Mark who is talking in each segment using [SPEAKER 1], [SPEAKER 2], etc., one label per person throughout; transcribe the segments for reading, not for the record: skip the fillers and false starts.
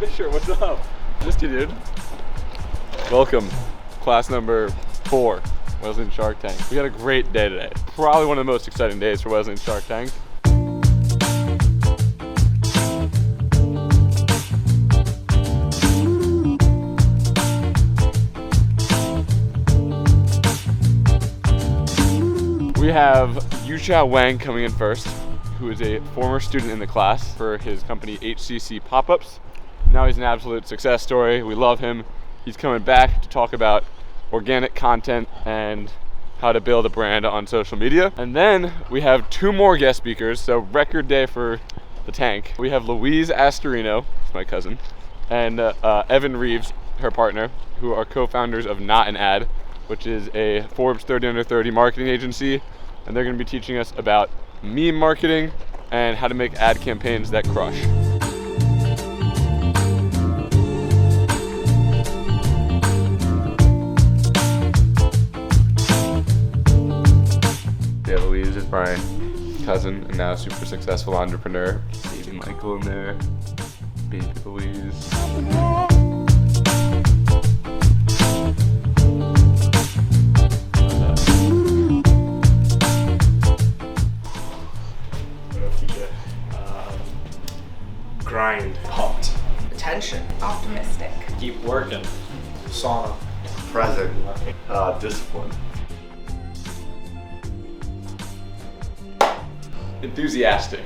[SPEAKER 1] Fisher, what's up? Missed you, dude. Welcome, class number 4, Wesleyan Shark Tank. We had a great day today. Probably one of the most exciting days for Wesleyan Shark Tank. We have Yuchao Wang coming in first, who is a former student in the class for his company HCC Popups. Now he's an absolute success story. We love him. He's coming back to talk about organic content and how to build a brand on social media. And then we have 2 more guest speakers, so record day for the tank. We have Louise Astorino, that's my cousin, and Evan Reeves, her partner, who are co-founders of Not an Ad, which is a Forbes 30 under 30 marketing agency. And they're gonna be teaching us about meme marketing and how to make ad campaigns that crush. Yeah, Louise is my cousin and now super successful entrepreneur. Baby Michael in there, baby Louise.
[SPEAKER 2] Grind. Pumped.
[SPEAKER 3] Attention. Optimistic.
[SPEAKER 2] Keep working. Sauna.
[SPEAKER 4] Present. Discipline.
[SPEAKER 1] Enthusiastic.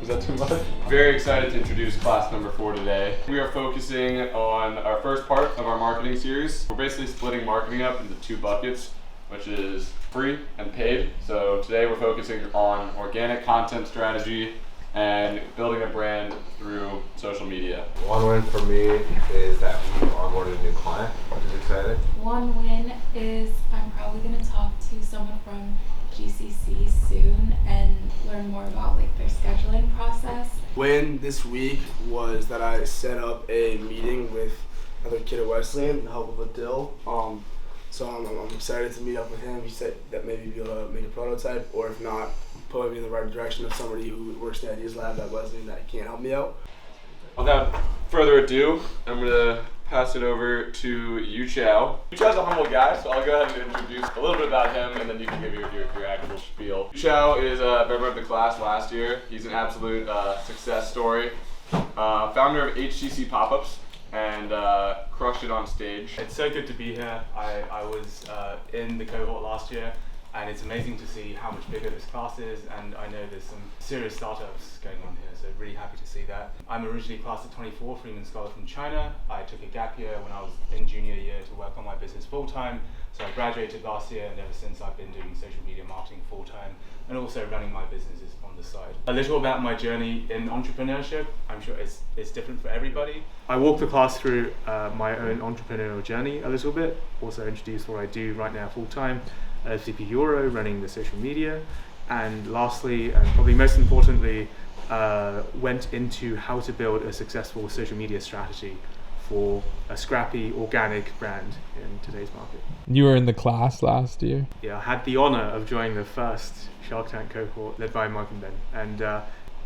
[SPEAKER 1] Was that too much? Very excited to introduce class number 4 today. We are focusing on our first part of our marketing series. We're basically splitting marketing up into 2 buckets, which is free and paid. So today we're focusing on organic content strategy and building a brand through social media.
[SPEAKER 4] One win for me is that we onboarded a new client, which is exciting.
[SPEAKER 5] One win is I'm probably going to talk to someone from GCC soon and learn more about like their scheduling process.
[SPEAKER 2] Win this week was that I set up a meeting with another kid at Wesleyan to help with a deal. So I'm excited to meet up with him. He said that maybe be able to make a prototype, or if not, put me in the right direction of somebody who works in the Ideas Lab at Wesleyan that can help me out.
[SPEAKER 1] Without further ado, I'm going to pass it over to Yuchao. Yuchao's a humble guy, so I'll go ahead and introduce a little bit about him, and then you can give your actual spiel. Yuchao is a member of the class last year. He's an absolute success story. Founder of HCC Popups, and crushed it on stage.
[SPEAKER 6] It's so good to be here. I was in the cohort last year, and it's amazing to see how much bigger this class is, and I know there's some serious startups going on here, so really happy to see that. I'm originally class of 24, Freeman Scholar from China. I took a gap year when I was in junior year to work on my business full-time, so I graduated last year, and ever since I've been doing social media marketing full-time, and also running my businesses on the side. A little about my journey in entrepreneurship. I'm sure it's different for everybody. I walked the class through my own entrepreneurial journey a little bit, also introduced what I do right now full-time, FCP Euro, running the social media, and lastly, and probably most importantly, went into how to build a successful social media strategy for a scrappy, organic brand in today's market.
[SPEAKER 7] You were in the class last year?
[SPEAKER 6] Yeah, I had the honor of joining the first Shark Tank cohort led by Mike and Ben, and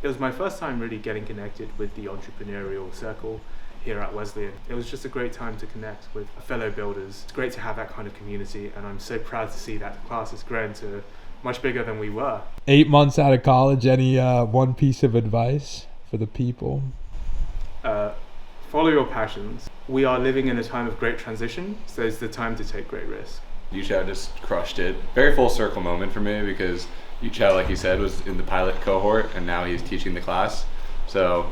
[SPEAKER 6] it was my first time really getting connected with the entrepreneurial circle here at Wesleyan. It was just a great time to connect with fellow builders. It's great to have that kind of community, and I'm so proud to see that the class has grown to much bigger than we were.
[SPEAKER 7] 8 months out of college, any one piece of advice for the people?
[SPEAKER 6] Follow your passions. We are living in a time of great transition, so it's the time to take great risks.
[SPEAKER 1] Yuchao just crushed it. Very full circle moment for me because Yuchao, like he said, was in the pilot cohort and now he's teaching the class. So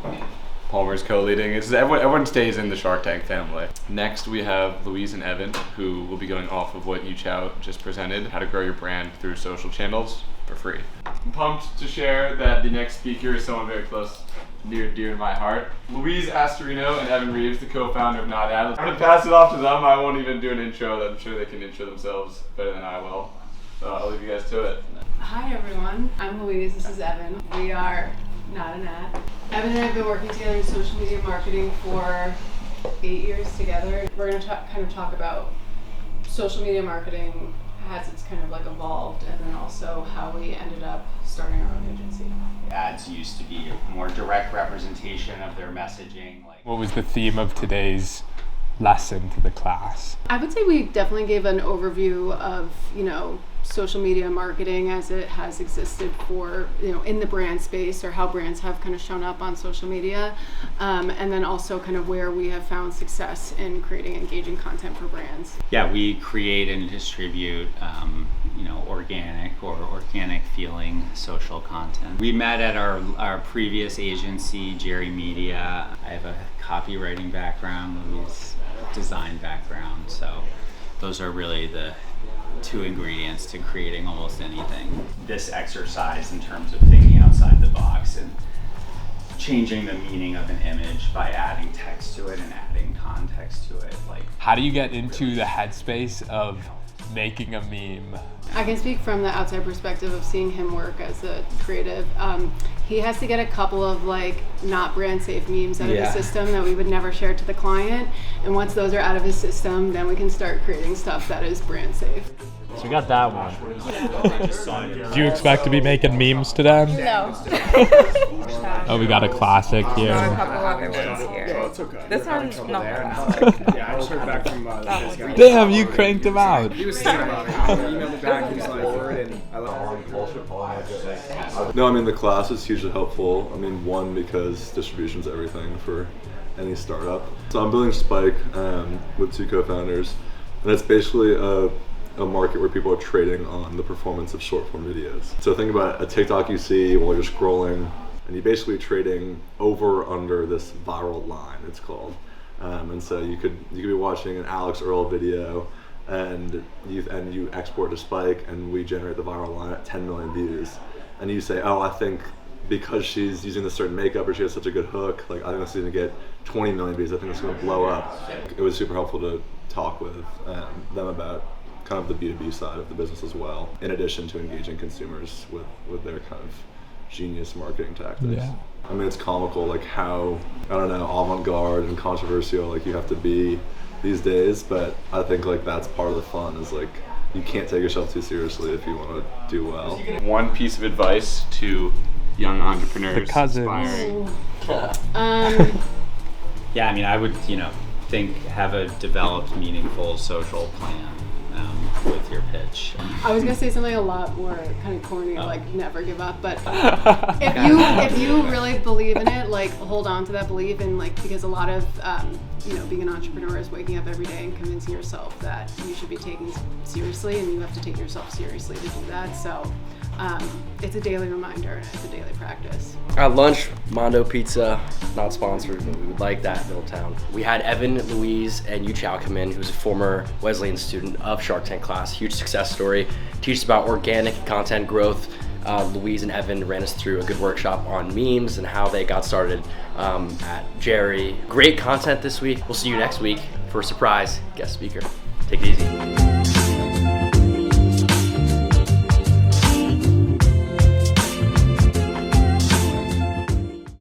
[SPEAKER 1] Palmer's co-leading. Everyone stays in the Shark Tank family. Next we have Louise and Evan, who will be going off of what Yuchao just presented, how to grow your brand through social channels for free. I'm pumped to share that the next speaker is someone very close, near and dear to my heart. Louise Astorino and Evan Reeves, the co-founder of Not Ad. I'm gonna pass it off to them. I won't even do an intro. I'm sure they can intro themselves better than I will. So I'll leave you guys to it.
[SPEAKER 8] Hi everyone, I'm Louise, this is Evan. We are Not an Ad. Evan and I have been working together in social media marketing for 8 years together. We're going to kind of talk about social media marketing as it's kind of like evolved, and then also how we ended up starting our own agency.
[SPEAKER 9] Ad ads used to be a more direct representation of their messaging. Like,
[SPEAKER 7] What was the theme of today's lesson to the class?
[SPEAKER 8] I would say we definitely gave an overview of, social media marketing as it has existed for, in the brand space, or how brands have kind of shown up on social media. And then also kind of where we have found success in creating engaging content for brands.
[SPEAKER 9] yeah, we create and distribute, organic feeling social content. We met at our previous agency, Jerry Media. I have a copywriting background, Louise design background. So those are really the two ingredients to creating almost anything. This exercise in terms of thinking outside the box and changing the meaning of an image by adding text to it and adding context to it. Like,
[SPEAKER 7] How do you get into the headspace of making a meme?
[SPEAKER 8] I can speak from the outside perspective of seeing him work as a creative. He has to get a couple of not brand safe memes out of his system that we would never share to the client. And once those are out of his system, then we can start creating stuff that is brand safe.
[SPEAKER 10] So we got that one.
[SPEAKER 7] Do you expect to be making memes today?
[SPEAKER 3] No.
[SPEAKER 7] Oh, we got a classic here.
[SPEAKER 3] Got a couple other ones here.
[SPEAKER 2] Oh, it's okay.
[SPEAKER 3] This one's not
[SPEAKER 2] Yeah, I just heard back from this guy.
[SPEAKER 7] Damn, you cranked him out.
[SPEAKER 2] He was thinking about it. He emailed me back. He was like,
[SPEAKER 11] No, I mean, the class is hugely helpful. I mean, one, because distribution is everything for any startup. So I'm building Spike with two co-founders, and it's basically a market where people are trading on the performance of short form videos. So think about a TikTok you see while you're scrolling, and you're basically trading over or under this viral line, it's called. And so you could be watching an Alex Earl video, and you export to Spike, and we generate the viral line at 10 million views. And you say, oh, I think because she's using this certain makeup or she has such a good hook, I think this is gonna get 20 million views, I think it's gonna blow up. It was super helpful to talk with them about kind of the B2B side of the business as well, in addition to engaging consumers with their kind of genius marketing tactics.
[SPEAKER 7] Yeah.
[SPEAKER 11] I mean, it's comical how, I don't know, avant-garde and controversial you have to be these days, but I think that's part of the fun is you can't take yourself too seriously if you want to do well.
[SPEAKER 1] One piece of advice to young entrepreneurs.
[SPEAKER 7] The cousins.
[SPEAKER 1] aspiring.
[SPEAKER 9] yeah, I mean, I would, have a developed, meaningful social plan with your pitch.
[SPEAKER 8] I was gonna say something a lot more kind of corny, never give up. But if you really believe in it, hold on to that belief, and because a lot of being an entrepreneur is waking up every day and convincing yourself that you should be taken seriously, and you have to take yourself seriously to do that. So it's a daily reminder and it's a daily practice.
[SPEAKER 10] At lunch, Mondo Pizza, not sponsored, but we would like that in Middletown. We had Evan, Louise, and Yuchao come in, who's a former Wesleyan student of Shark Tank class. Huge success story. Teaches about organic content growth. Louise and Evan ran us through a good workshop on memes and how they got started at Jerry. Great content this week. We'll see you next week for a surprise guest speaker. Take it easy.